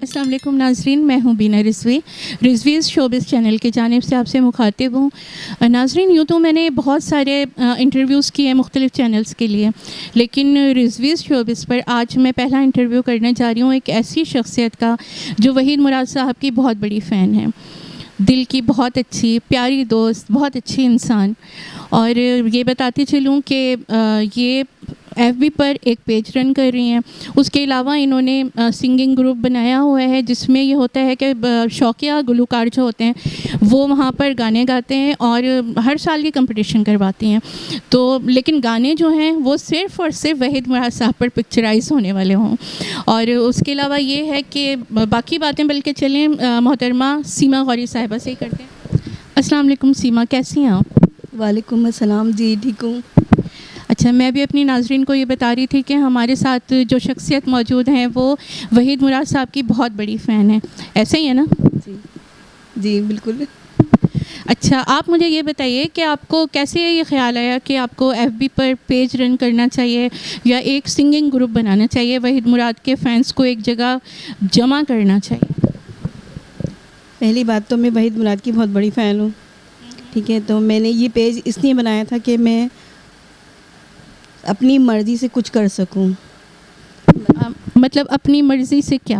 अस्सलाम वालेकुम नाज़रीन, मैं हूँ बीना रिज़वी। रिज़वीज़ शोबिज़ चैनल की जानिब से आपसे मुखातिब हूँ। नाज़रीन, यूँ तो मैंने बहुत सारे इंटरव्यूज़ किए मुख्तलिफ़ चैनल्स के लिए, लेकिन रिज़वीज़ शोबिज़ पर आज मैं पहला इंटरव्यू करने जा रही हूँ एक ऐसी शख्सियत का जो वहीद मुराद साहब की बहुत बड़ी फ़ैन है। दिल की बहुत अच्छी प्यारी दोस्त, बहुत अच्छी इंसान। और ये बताती चलूँ कि ये एफबी पर एक पेज रन कर रही हैं। उसके अलावा इन्होंने सिंगिंग ग्रुप बनाया हुआ है जिसमें ये होता है कि शौकिया गुलकार जो होते हैं वो वहाँ पर गाने गाते हैं और हर साल ये कंपटीशन करवाती हैं। तो लेकिन गाने जो हैं वो सिर्फ़ और सिर्फ वहीद मुराद साहब पर पिक्चराइज़ होने वाले हों। और उसके अलावा ये है कि बाकी बातें बल्कि चलें मोहतरमा सीमा गौरी साहिबा से ही करते हैं। अस्सलाम वालेकुम सीमा, कैसी हैं आप? वालेकुम अस्सलाम जी, ठीक हूँ। अच्छा, मैं भी अपनी नाज़रीन को ये बता रही थी कि हमारे साथ जो शख्सियत मौजूद हैं वो वहीद मुराद साहब की बहुत बड़ी फ़ैन है। ऐसे ही है ना? जी जी बिल्कुल। अच्छा, आप मुझे ये बताइए कि आपको कैसे ये ख़्याल आया कि आपको एफबी पर पेज रन करना चाहिए या एक सिंगिंग ग्रुप बनाना चाहिए, वहीद मुराद के फ़ैन्स को एक जगह जमा करना चाहिए? पहली बात तो मैं वहीद मुराद की बहुत बड़ी फ़ैन हूँ, ठीक है। तो मैंने ये पेज इसलिए बनाया था कि मैं अपनी मर्ज़ी से कुछ कर सकूँ। मतलब अपनी मर्ज़ी से क्या?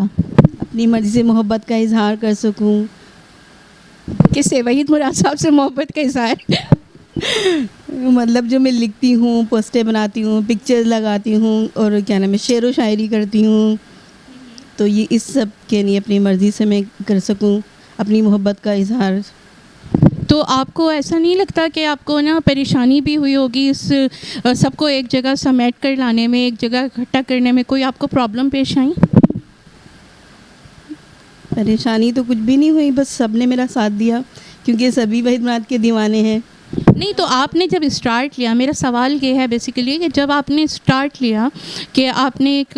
अपनी मर्ज़ी से मोहब्बत का इज़हार कर सकूँ। किससे? वहीद मुराद साहब से मोहब्बत का इज़हार? मतलब जो मैं लिखती हूँ, पोस्टें बनाती हूँ, पिक्चर्स लगाती हूँ और क्या नाम है, शेर व शायरी करती हूँ। तो ये इस सब के लिए अपनी मर्ज़ी से मैं कर सकूँ अपनी मोहब्बत का इज़हार। तो आपको ऐसा नहीं लगता कि आपको ना परेशानी भी हुई होगी इस सबको एक जगह समेट कर लाने में, एक जगह इकट्ठा करने में? कोई आपको प्रॉब्लम पेश आई? परेशानी तो कुछ भी नहीं हुई, बस सब ने मेरा साथ दिया क्योंकि सभी वहीद मुराद के दीवाने हैं। नहीं, तो आपने जब स्टार्ट लिया, मेरा सवाल ये है बेसिकली कि जब आपने स्टार्ट लिया कि आपने एक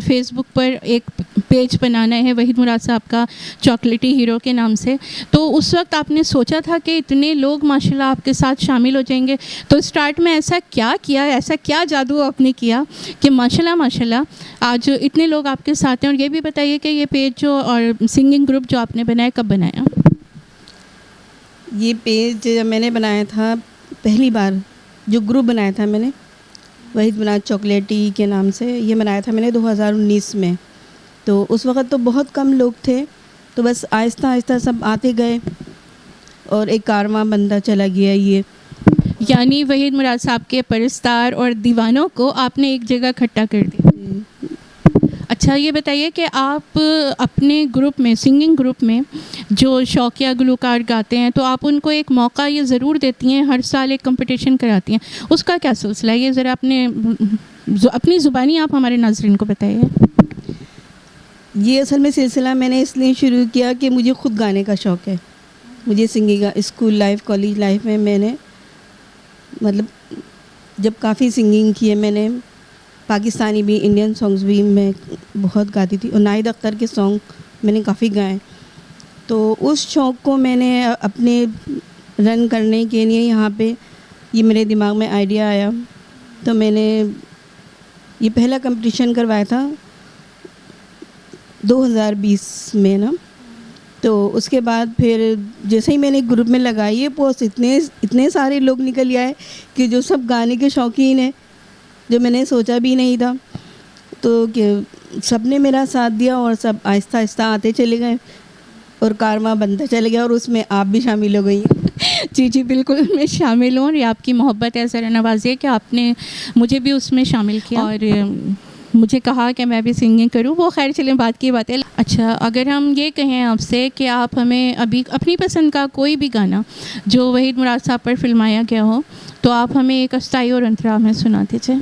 फ़ेसबुक पर एक पेज बनाना है वहीद मुराद साहब का चॉकलेटी हीरो के नाम से, तो उस वक्त आपने सोचा था कि इतने लोग माशाल्लाह आपके साथ शामिल हो जाएंगे? तो स्टार्ट में ऐसा क्या किया, ऐसा क्या जादू आपने किया कि माशाल्लाह माशाल्लाह आज इतने लोग आपके साथ हैं? और ये भी बताइए कि ये पेज जो और सिंगिंग ग्रुप जो आपने बनाया, कब बनाया? ये पेज जब मैंने बनाया था पहली बार, जो ग्रुप बनाया था मैंने वहीद मुराद चॉकलेटी के नाम से, ये बनाया था मैंने 2019 में। तो उस वक़्त तो बहुत कम लोग थे, तो बस आहिस्ता आहिस्ता सब आते गए और एक कारवां बनता चला गया ये। यानी वहीद मुराद साहब के परस्तार और दीवानों को आपने एक जगह इकट्ठा कर दिया। अच्छा, ये बताइए कि आप अपने ग्रुप में, सिंगिंग ग्रुप में जो शौकिया गुलकार गाते हैं, तो आप उनको एक मौका ये ज़रूर देती हैं, हर साल एक कंपटीशन कराती हैं, उसका क्या सिलसिला है? ये ज़रा अपनी ज़ुबानी आप हमारे नाज़रीन को बताइए। ये असल में सिलसिला मैंने इसलिए शुरू किया कि मुझे ख़ुद गाने का शौक़ है। मुझे सिंगिंग का स्कूल लाइफ, कॉलेज लाइफ में मैंने मतलब जब काफ़ी सिंगिंग की है मैंने, पाकिस्तानी भी, इंडियन सॉन्ग्स भी मैं बहुत गाती थी और नाहिद अख्तर के सॉन्ग मैंने काफ़ी गाए। तो उस शौक़ को मैंने अपने रन करने के लिए यहाँ पे ये मेरे दिमाग में आइडिया आया, तो मैंने ये पहला कंपटीशन करवाया था 2020 में ना। तो उसके बाद फिर जैसे ही मैंने ग्रुप में लगाई ये पोस्ट, इतने सारे लोग निकल आए कि जो सब गाने के शौकीन हैं, जो मैंने सोचा भी नहीं था। तो कि सब ने मेरा साथ दिया और सब आहिस्ता आहिस्ता आते चले गए और कारवां बनता चले गया और उसमें आप भी शामिल हो गई। जी, बिल्कुल मैं शामिल हूँ और ये आपकी मोहब्बत है, ज़रा नवाज़ी है कि आपने मुझे भी उसमें शामिल किया और मुझे कहा कि मैं भी सिंगिंग करूँ। वो खैर चलें, बात की बात है। अच्छा, अगर हम ये कहें आपसे कि आप हमें अभी अपनी पसंद का कोई भी गाना जो वहीद मुराद साहब पर फिल्माया गया हो, तो आप हमें एक अस्थाई और अंतरा में सुना दीजिए।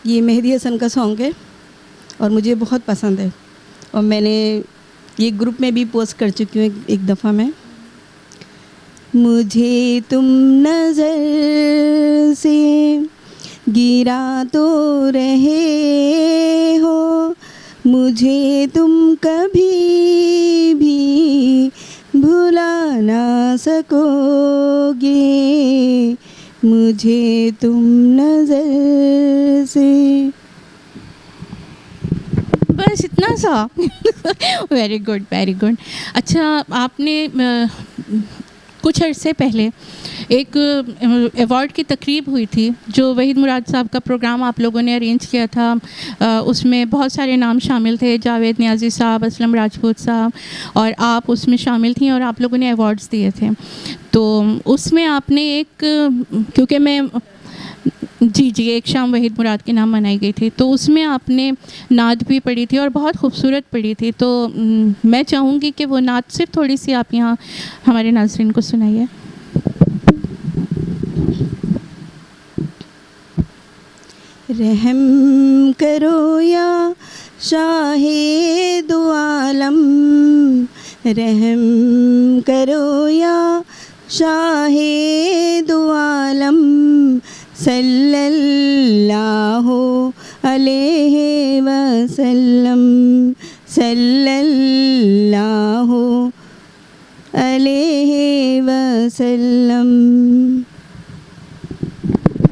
ये मेहदी हसन का सॉन्ग है और मुझे बहुत पसंद है और मैंने ये ग्रुप में भी पोस्ट कर चुकी हूँ एक दफ़ा मैं। मुझे तुम नज़र से गिरा तो रहे हो, मुझे तुम कभी भी भुला ना सकोगे, मुझे तुम नज़र से। बस इतना सा। Very good, very good. अच्छा, आपने कुछ अरसे पहले एक अवार्ड की तकरीब हुई थी जो वहीद मुराद साहब का प्रोग्राम आप लोगों ने अरेंज किया था। उसमें बहुत सारे नाम शामिल थे, जावेद नियाज़ी साहब, असलम राजपूत साहब, और आप उसमें शामिल थी और आप लोगों ने अवार्ड्स दिए थे। तो उसमें आपने एक, क्योंकि मैं जी एक शाम वहीद मुराद के नाम मनाई गई थी, तो उसमें आपने नात भी पढ़ी थी और बहुत खूबसूरत पढ़ी थी। तो मैं चाहूँगी कि वो नात सिर्फ थोड़ी सी आप यहाँ हमारे नाज़रीन को सुनाइए। रहम करो या शाहे दो आलम, रहम करो या शाहे दो आलम, सल्लल्लाहु अलैहि वसल्लम, सल्लल्लाहु अलैहि वसल्लम।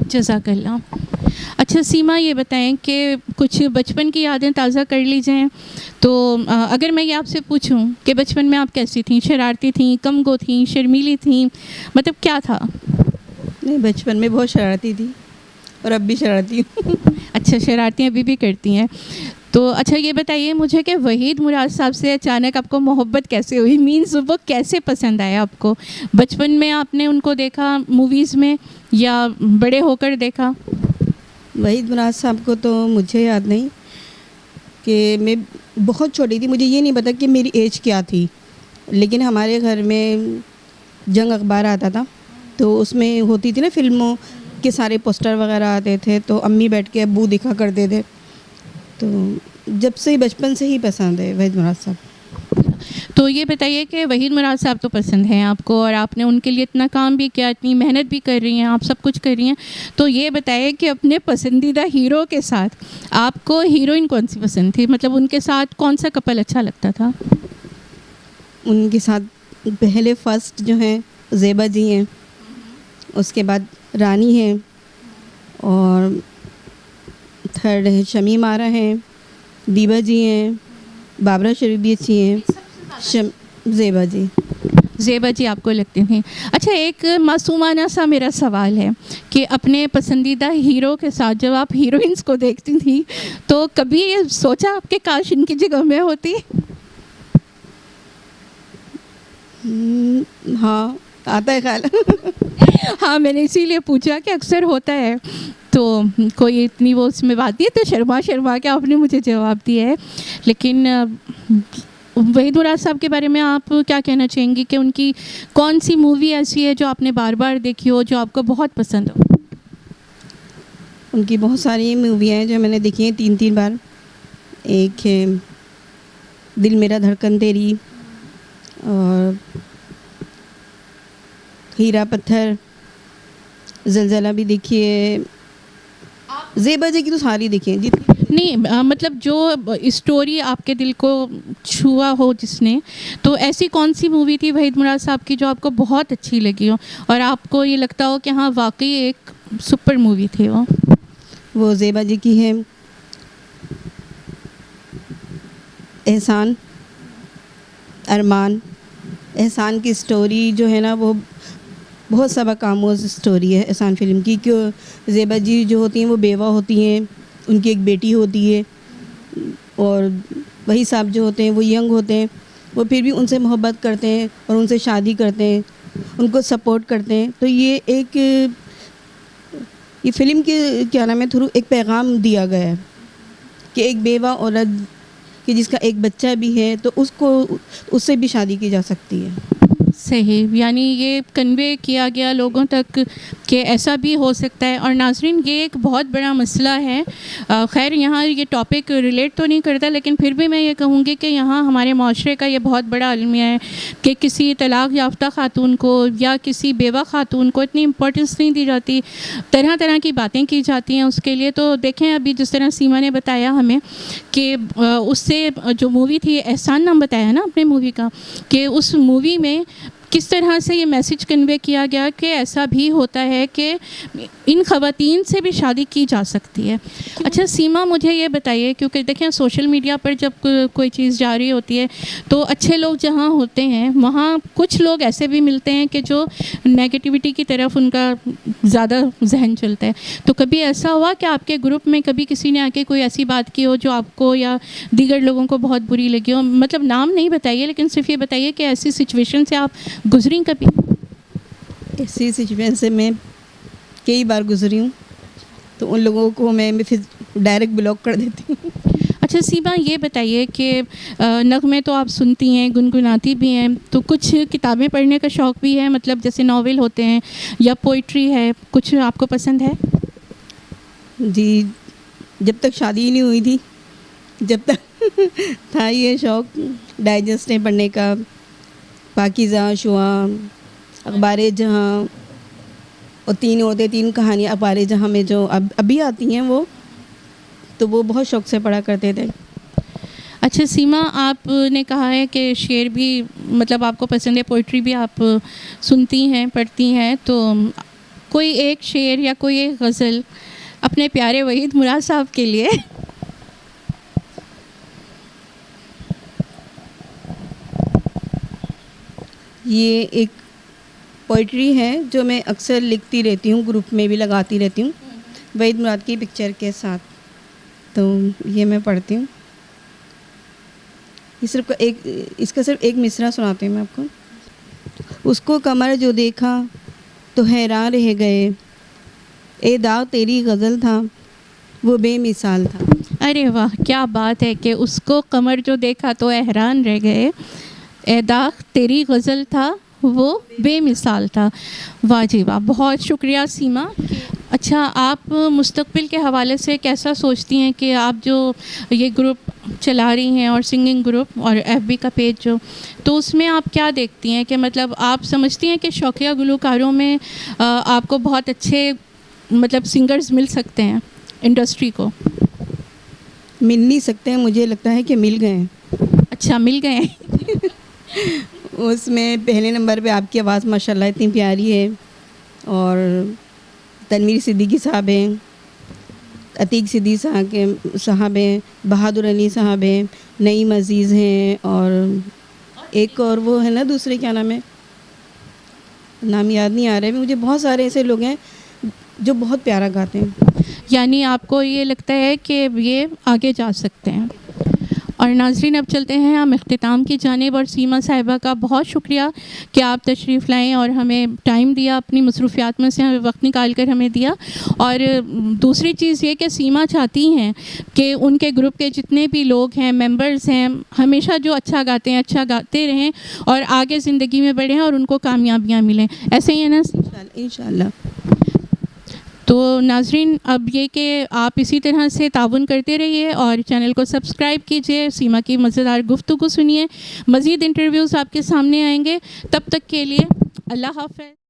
जज़ाकल्लाह। अच्छा सीमा, ये बताएं कि कुछ बचपन की यादें ताज़ा कर ली जाएँ। तो अगर मैं ये आपसे पूछूं कि बचपन में आप कैसी थीं, शरारती थीं, कमगो थीं, शर्मीली थीं, मतलब क्या था? नहीं, बचपन में बहुत शरारती थी और अब भी शरारती हूँ। अच्छा, शरारती अभी भी करती हैं। तो अच्छा ये बताइए मुझे कि वहीद मुराद साहब से अचानक आपको मोहब्बत कैसे हुई? मीन्स वो कैसे पसंद आया आपको? बचपन में आपने उनको देखा मूवीज़ में या बड़े होकर देखा? वहीद मुराद साहब को तो मुझे याद नहीं, कि मैं बहुत छोटी थी, मुझे ये नहीं पता कि मेरी एज क्या थी, लेकिन हमारे घर में जंग अखबार आता था, तो उसमें होती थी ना फिल्मों के सारे पोस्टर वगैरह आते थे, तो अम्मी बैठ के अब्बू दिखा करते थे। तो जब से बचपन से ही पसंद है वहीद मुराद साहब। तो ये बताइए कि वहीद मुराद साहब तो पसंद हैं आपको और आपने उनके लिए इतना काम भी किया, इतनी मेहनत भी कर रही हैं, आप सब कुछ कर रही हैं। तो ये बताइए कि अपने पसंदीदा हीरो के साथ आपको हीरोइन कौन सी पसंद थी? मतलब उनके साथ कौन सा कपल अच्छा लगता था? उनके साथ पहले फर्स्ट जो हैं ज़ेबा जी हैं, उसके बाद रानी हैं, और थर्ड है शमीम आरा हैं, दीबा जी हैं, बाबरा शरीफ भी अच्छी हैं, ज़ेबा जी। ज़ेबा जी आपको लगती थी। अच्छा, एक मासूमाना सा मेरा सवाल है कि अपने पसंदीदा हीरो के साथ जब आप हीरोइंस को देखती थी तो कभी ये सोचा आपके काश इनकी जगह मैं होती? हाँ, आता है ख्याल। हाँ, मैंने इसीलिए पूछा कि अक्सर होता है, तो कोई इतनी वो उसमें बात नहीं है, तो शर्मा शर्मा के आपने मुझे जवाब दिया है। लेकिन वहीद मुराद साहब के बारे में आप क्या कहना चाहेंगी कि उनकी कौन सी मूवी ऐसी है जो आपने बार बार देखी हो, जो आपको बहुत पसंद हो? उनकी बहुत सारी मूवियाँ हैं जो मैंने देखी हैं 3-3 बार। एक है दिल मेरा धड़कन तेरी, और हीरा पत्थर, ज़लज़ला भी देखी है। ज़ेबा जी की तो सारी देखी हैं जितनी। नहीं, मतलब जो स्टोरी आपके दिल को छुआ हो जिसने, तो ऐसी कौन सी मूवी थी वहीद मुराद साहब की जो आपको बहुत अच्छी लगी हो और आपको ये लगता हो कि हाँ वाकई एक सुपर मूवी थी वो? वो ज़ेबा जी की है एहसान अरमान। एहसान की स्टोरी जो है ना वो बहुत सबक आमोज़ स्टोरी है एहसान फ़िल्म की। क्यों, ज़ेबा जी जो होती हैं वो बेवा होती हैं, उनकी एक बेटी होती है, और वही साहब जो होते हैं वो यंग होते हैं, वो फिर भी उनसे मोहब्बत करते हैं और उनसे शादी करते हैं, उनको सपोर्ट करते हैं। तो ये फ़िल्म के क्या नाम है थ्रू एक पैगाम दिया गया है कि एक बेवा औरत कि जिसका एक बच्चा भी है तो उससे भी शादी की जा सकती है। सही, यानी ये कन्वे किया गया लोगों तक कि ऐसा भी हो सकता है। और नाज़रीन, ये एक बहुत बड़ा मसला है। खैर यहाँ ये टॉपिक रिलेट तो नहीं करता, लेकिन फिर भी मैं ये कहूँगी कि यहाँ हमारे माशरे का ये बहुत बड़ा अलमिया है कि किसी तलाक़ याफ्ता ख़ातून को या किसी बेवा ख़ातून को इतनी इम्पोर्टेंस नहीं दी जाती, तरह तरह की बातें की जाती हैं उसके लिए। तो देखें अभी जिस तरह सीमा ने बताया हमें कि उससे जो मूवी थी एहसान नाम बताया ना अपने मूवी का, कि उस मूवी में किस तरह से ये मैसेज कन्वे किया गया कि ऐसा भी होता है कि इन ख़वातीन से भी शादी की जा सकती है। अच्छा सीमा, मुझे ये बताइए, क्योंकि देखें सोशल मीडिया पर जब कोई चीज़ जा रही होती है तो अच्छे लोग जहाँ होते हैं वहाँ कुछ लोग ऐसे भी मिलते हैं कि जो नेगेटिविटी की तरफ उनका ज़्यादा जहन चलता है। तो कभी ऐसा हुआ कि आपके ग्रुप में कभी किसी ने आके कोई ऐसी बात की हो जो आपको या दीगर लोगों को बहुत बुरी लगी हो? मतलब नाम नहीं बताइए, लेकिन सिर्फ ये बताइए कि ऐसी सिचुएशन से आप गुजरी कभी? ऐसी सिचुएशन से मैं कई बार गुजरी हूँ, तो उन लोगों को मैं फिर डायरेक्ट ब्लॉक कर देती हूँ। अच्छा सीमा, ये बताइए कि नगमे तो आप सुनती हैं, गुनगुनाती भी हैं, तो कुछ किताबें पढ़ने का शौक़ भी है, मतलब जैसे नॉवेल होते हैं या पोइट्री है, कुछ आपको पसंद है? जी, जब तक शादी ही नहीं हुई थी, जब तक था ये शौक़ डाइजेस्टें पढ़ने का, पाकीज़ा, शुआ, अखबार जहाँ और 3 औरतें 3 कहानियाँ अखबार जहाँ में जो अभी आती हैं वो बहुत शौक़ से पढ़ा करते थे। अच्छा सीमा, आपने कहा है कि शेर भी मतलब आपको पसंद है, पोइट्री भी आप सुनती हैं, पढ़ती हैं, तो कोई एक शेर या कोई एक गज़ल अपने प्यारे वहीद मुराद साहब के लिए। ये एक पोइट्री है जो मैं अक्सर लिखती रहती हूँ, ग्रुप में भी लगाती रहती हूँ वहीद मुराद की पिक्चर के साथ, तो ये मैं पढ़ती हूँ। इसका सिर्फ एक मिसरा सुनाती हूँ मैं आपको। उसको कमर जो देखा तो हैरान रह गए, ए दाग तेरी गज़ल था वो बेमिसाल था। अरे वाह, क्या बात है कि उसको कमर जो देखा तो हैरान रह गए, ए दाग तेरी गज़ल था वो बेमिसाल था। वाह जी वाह, बहुत शुक्रिया सीमा। अच्छा, आप मुस्तकबिल के हवाले से कैसा सोचती हैं कि आप जो ये ग्रुप चला रही हैं और सिंगिंग ग्रुप और एफबी का पेज जो, तो उसमें आप क्या देखती हैं कि मतलब आप समझती हैं कि शौकिया गुलकारों में आपको बहुत अच्छे मतलब सिंगर्स मिल सकते हैं इंडस्ट्री को? मिल नहीं सकते हैं, मुझे लगता है कि मिल गए हैं। अच्छा, मिल गए हैं। उसमें पहले नंबर पे आपकी आवाज़ माशाल्लाह इतनी प्यारी है, और तनवीर सिद्दीकी साहब हैं, अतीक सिद्दीकी साहब हैं, बहादुर अली साहब हैं, नईम अज़ीज़ हैं, और एक और वो है ना दूसरे, क्या नाम है, नाम याद नहीं आ रहा है मुझे। बहुत सारे ऐसे लोग हैं जो बहुत प्यारा गाते हैं। यानी आपको ये लगता है कि ये आगे जा सकते हैं। और नाज़रीन, अब चलते हैं हम इख्तिताम की जानिब, और सीमा साहिबा का बहुत शुक्रिया कि आप तशरीफ़ लाएँ और हमें टाइम दिया, अपनी मसरूफ़ियात में से हमें वक्त निकाल कर हमें दिया। और दूसरी चीज़ ये कि सीमा चाहती हैं कि उनके ग्रुप के जितने भी लोग हैं, मेंबर्स हैं, हमेशा जो अच्छा गाते हैं अच्छा गाते रहें और आगे ज़िंदगी में बढ़ें और उनको कामयाबियाँ मिलें। ऐसे ही है ना? इंशाल्लाह। तो नाज़रीन, अब ये कि आप इसी तरह से ताउन करते रहिए और चैनल को सब्सक्राइब कीजिए, सीमा की मज़ेदार गुफ्तगू सुनिए, मज़ीद इंटरव्यूज़ आपके सामने आएंगे। तब तक के लिए अल्लाह हाफ़िज़।